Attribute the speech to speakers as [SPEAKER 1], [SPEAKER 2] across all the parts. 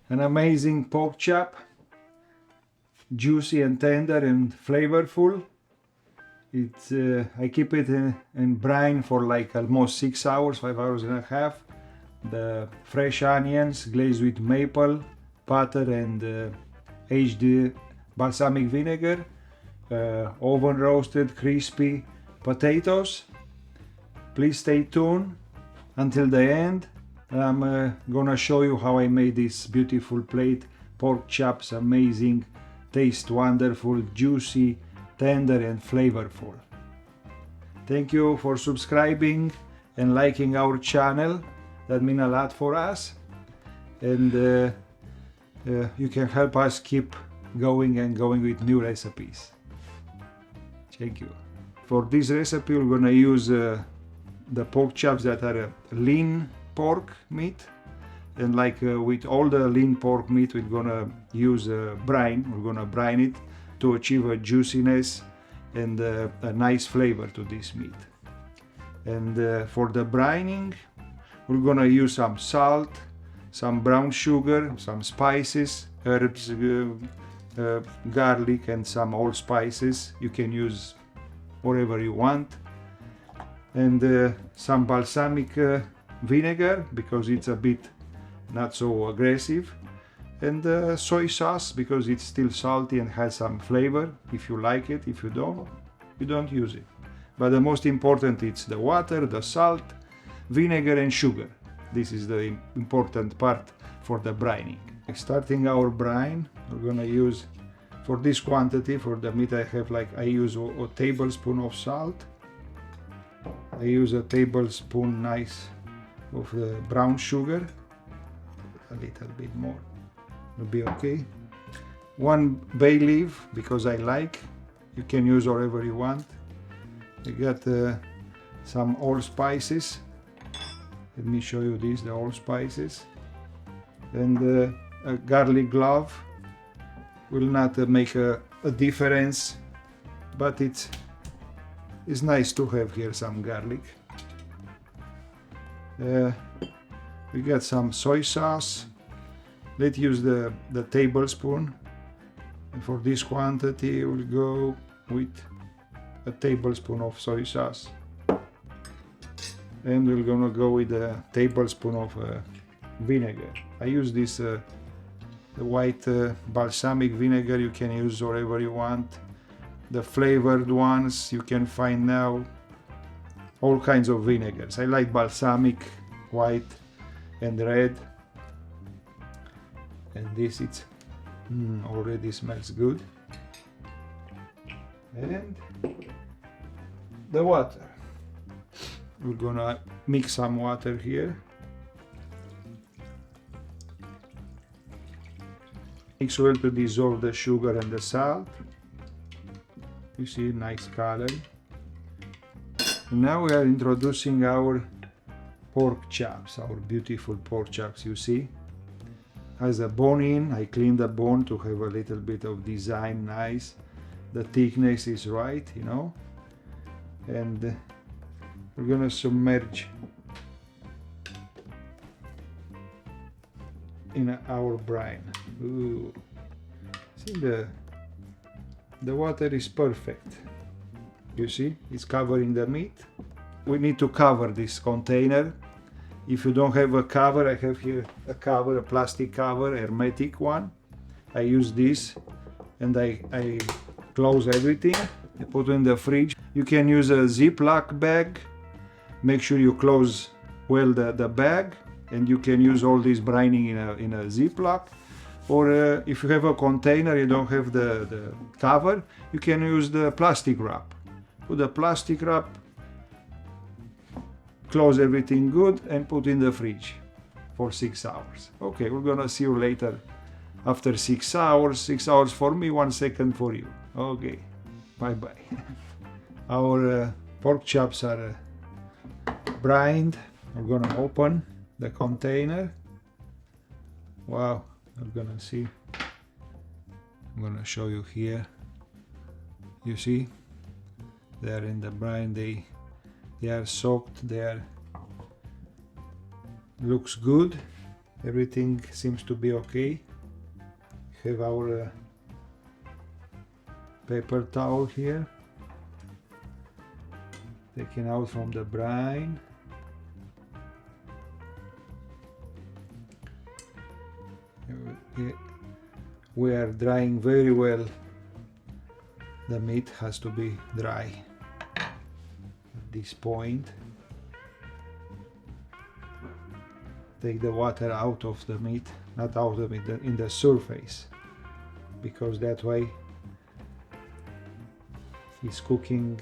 [SPEAKER 1] An amazing pork chop, juicy and tender and flavorful. It's I keep it in brine for like almost 6 hours, 5 hours and a half. The fresh onions glazed with maple, butter and aged balsamic vinegar, oven roasted crispy potatoes. Please stay tuned until the end. I'm gonna show you how I made this beautiful plate. Pork chops, amazing, taste wonderful, juicy, tender and flavorful. Thank you for subscribing and liking our channel. That means a lot for us, and you can help us keep going with new recipes. Thank you. For this recipe we're gonna use the pork chops that are lean pork meat, and like with all the lean pork meat we're gonna use brine. We're gonna brine it to achieve a juiciness and a nice flavor to this meat. And for the brining we're gonna use some salt, some brown sugar, some spices, herbs, garlic and some allspices. You can use whatever you want, and some balsamic vinegar because it's a bit not so aggressive, and soy sauce because it's still salty and has some flavor if you like it. If you don't use it. But the most important it's the water, the salt, vinegar and sugar. This is the important part for the brining. Starting our brine, we're gonna use, for this quantity, for the meat I use a tablespoon of salt. I use a tablespoon nice of the brown sugar, a little bit more will be okay. 1 bay leaf because I like, you can use whatever you want. I got some allspices. Let me show you this, the allspices. And a garlic clove will not make a difference, but it's nice to have here some garlic. We got some soy sauce. Let's use the tablespoon. And for this quantity we'll go with a tablespoon of soy sauce. And we're gonna go with a tablespoon of vinegar. I use this the white balsamic vinegar. You can use whatever you want. The flavored ones you can find now, all kinds of vinegars. I like balsamic, white and red. And this it's already smells good. And the water. We're gonna mix some water here. Mix well to dissolve the sugar and the salt. You see, nice color. Now we are introducing our pork chops, our beautiful pork chops. You see, has a bone in. I cleaned the bone to have a little bit of design, nice. The thickness is right, you know. And we're gonna submerge in our brine. Ooh. See, the water is perfect. You see, it's covering the meat. We need to cover this container. If you don't have a cover, I have here a cover, a plastic cover, hermetic one. I use this and I close everything. I put it in the fridge. You can use a Ziploc bag. Make sure you close well the bag, and you can use all this brining in a Ziploc. Or if you have a container, you don't have the cover, you can use the plastic wrap. Put the plastic wrap, close everything good, and put in the fridge for 6 hours. Okay, we're gonna see you later after 6 hours. 6 hours for me, 1 second for you. Okay, bye bye. Our pork chops are brined. We're gonna open the container. Wow, we're gonna see. I'm gonna show you here. You see, they are in the brine. They are soaked. They are looks good, Everything seems to be okay. Have our paper towel here, taken out from the brine. We are drying very well. The meat has to be dry at this point. Take the water out of the meat, not out of it, in the surface, because that way it's cooking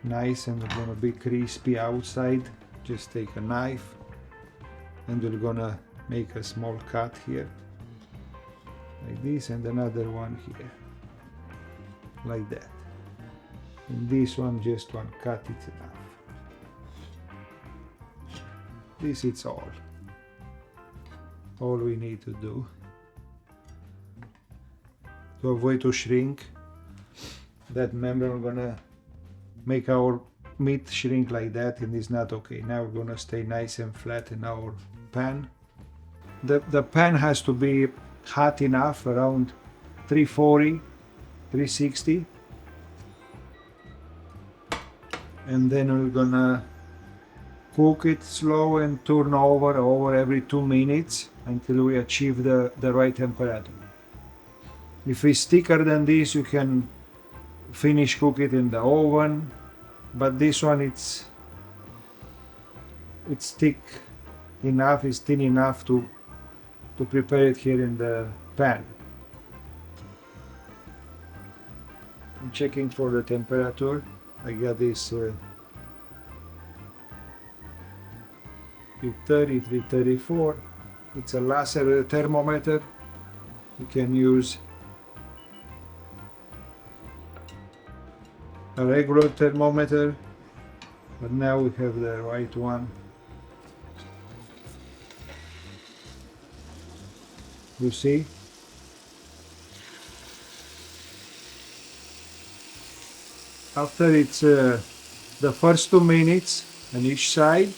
[SPEAKER 1] nice and it's gonna be crispy outside. Just take a knife and we're gonna make a small cut here like this, and another one here like that, and this one, just one cut, it's enough. This is all we need to do to avoid to shrink that membrane. We're gonna make our meat shrink like that, and it's not okay. Now we're gonna stay nice and flat in our pan. The pan has to be hot enough, around 340, 360, and then we're gonna cook it slow and turn over every 2 minutes until we achieve the right temperature. If it's thicker than this, you can finish cook it in the oven, but this one it's thick enough, it's thin enough to prepare it here in the pan. I'm checking for the temperature. I got this 330, 334. It's a laser thermometer. You can use a regular thermometer, but now we have the right one. You see? After it's the first 2 minutes on each side,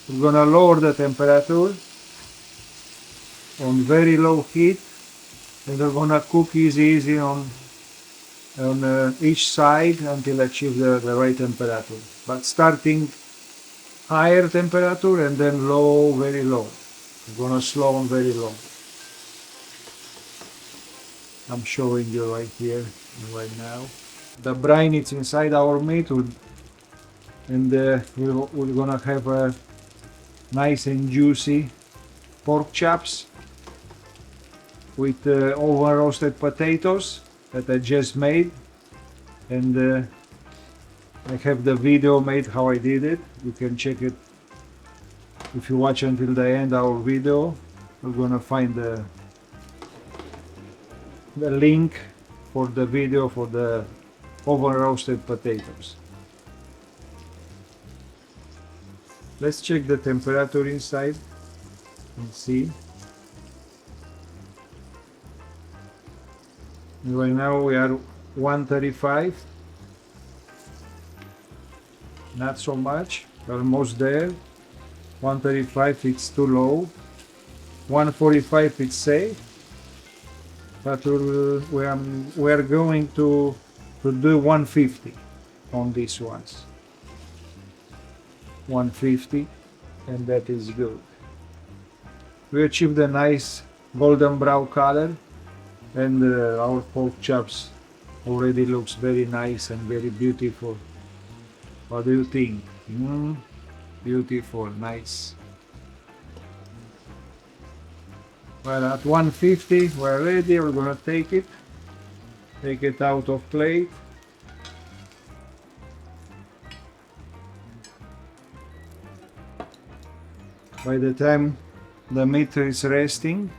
[SPEAKER 1] we're gonna lower the temperature on very low heat, and we're gonna cook easy on each side until achieve the right temperature. But starting higher temperature and then low, very low. We're gonna slow on very low. I'm showing you right here, right now. The brine is inside our meat, and we're gonna have a nice and juicy pork chops with oven roasted potatoes that I just made, and I have the video made how I did it. You can check it if you watch until the end our video. We're gonna find the link for the video for the oven roasted potatoes. Let's check the temperature inside and see. Right now we are 135. Not so much, almost there. 135 it's too low. 145 it's safe. But we are going to do 150 on these ones. 150, and that is good. We achieved a nice golden brown color, and our pork chops already looks very nice and very beautiful. What do you think? Beautiful, nice. Well, at 150 we're ready. We're gonna take it out of plate. By the time the meat is resting,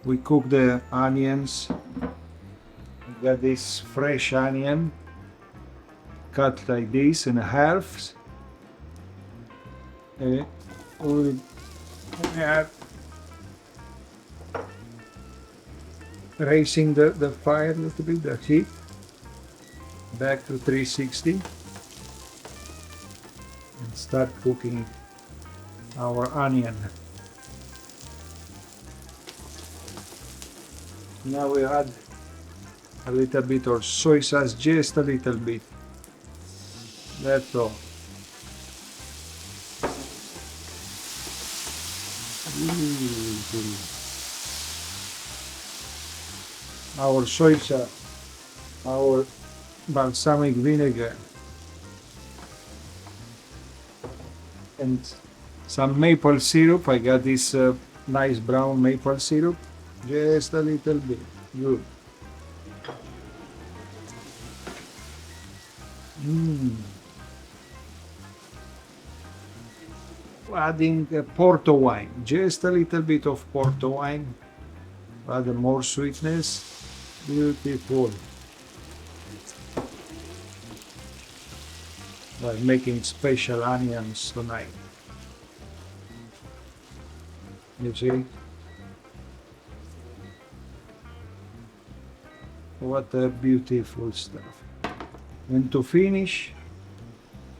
[SPEAKER 1] we cook the onions. We got this fresh onion cut like this in halves. We are raising the fire a little bit, the heat back to 360, and start cooking our onion. Now we add a little bit of soy sauce, just a little bit. That's all. Our soy sauce, our balsamic vinegar, and some maple syrup. I got this nice brown maple syrup, just a little bit. Good. Adding Porto wine, just a little bit of Porto wine, add more sweetness. Beautiful. I'm making special onions tonight. You see? What a beautiful stuff. And to finish,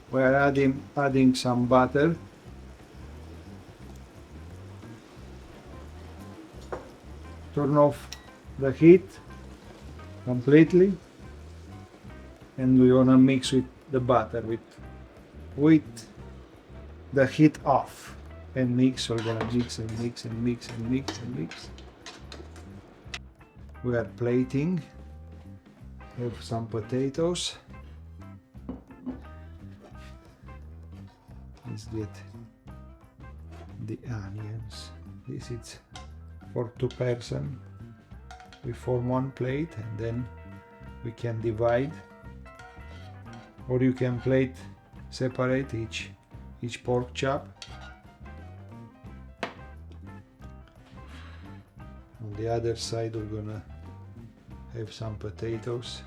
[SPEAKER 1] we're adding some butter. Turn off the heat completely, and we wanna mix with the butter with the heat off, and mix. We're gonna mix and mix and mix and mix and mix. We are plating. Have some potatoes. Let's get the onions. This is for 2 persons. We form one plate, and then we can divide, or you can plate separate each pork chop. On the other side, we're gonna have some potatoes.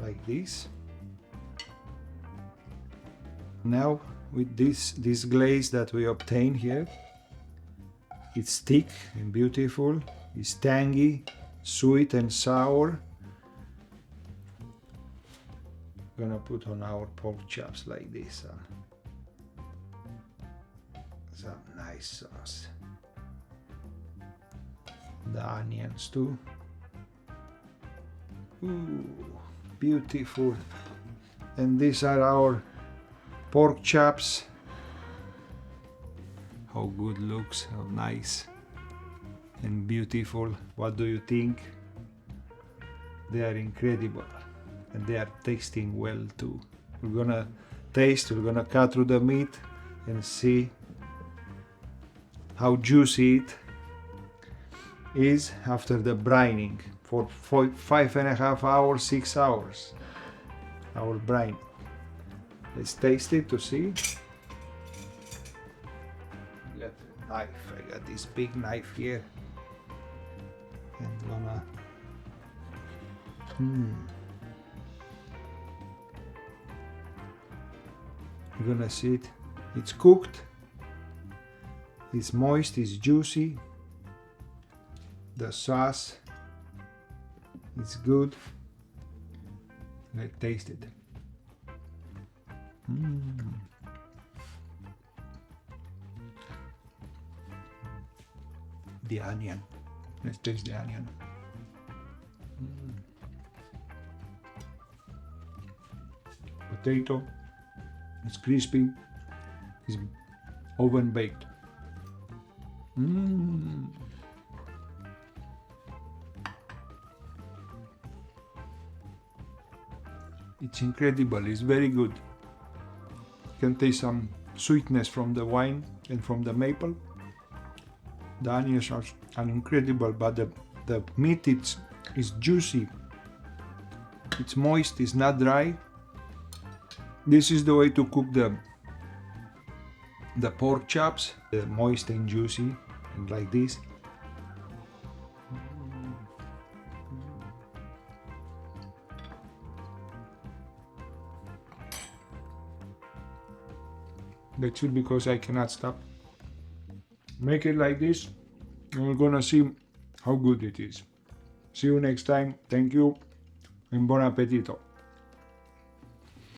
[SPEAKER 1] Like this. Now with this glaze that we obtain here, it's thick and beautiful, it's tangy, sweet and sour. Gonna put on our pork chops like this. Some nice sauce. The onions too. Ooh, beautiful. And these are our pork chops. How good looks, how nice and beautiful. What do you think? They are incredible, and they are tasting well too. We're gonna taste, we're gonna cut through the meat and see how juicy it is after the brining for 5.5 hours, 6 hours. Our brine. Let's taste it to see. Got a knife. I got this big knife here, and gonna. You're gonna see it. It's cooked. It's moist. It's juicy. The sauce. It's good. Let's taste it. The onion. Let's taste the onion. Potato. It's crispy. It's oven baked. It's incredible. It's very good. You can taste some sweetness from the wine and from the maple. The onions are incredible, but the meat is juicy. It's moist. It's not dry. This is the way to cook the pork chops. Moist and juicy, and like this. That's it, because I cannot stop. Make it like this, and we're gonna see how good it is. See you next time. Thank you, and buon appetito.